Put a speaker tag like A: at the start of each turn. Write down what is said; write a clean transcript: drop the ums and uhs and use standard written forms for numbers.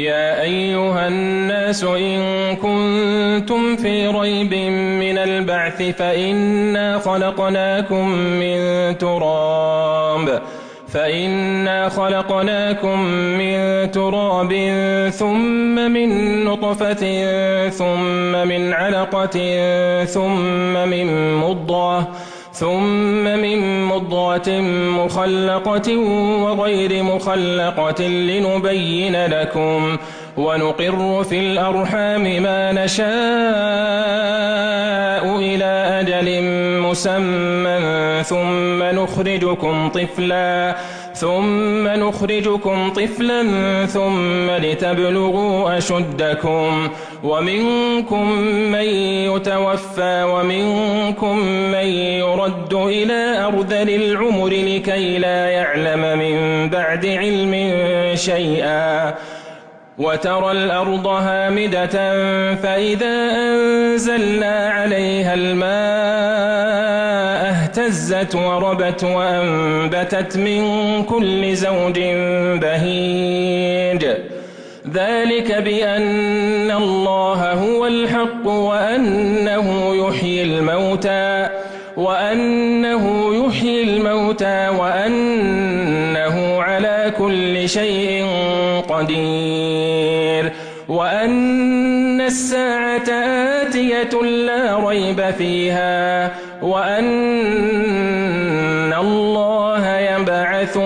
A: يا أيها الناس إن كنتم في ريب من البعث فإنا خلقناكم من تراب ثم من نطفة ثم من علقة ثم من مضغة مخلقة وغير مخلقة لنبين لكم ونقر في الأرحام ما نشاء إلى أجل مسمى ثم نخرجكم طفلا ثم لتبلغوا أشدكم ومنكم من يتوفى ومنكم من يرد إلى أرذل العمر لكي لا يعلم من بعد علم شيئا وترى الأرض هامدة فإذا أنزلنا عليها الماء اهتزت وربت وأنبتت من كل زوج بهيج ذلك بأن الله هو الحق وأنه يحيي الموتى وأنه على كل شيء قدير وأن الساعة آتية لا ريب فيها وأن الله يبعث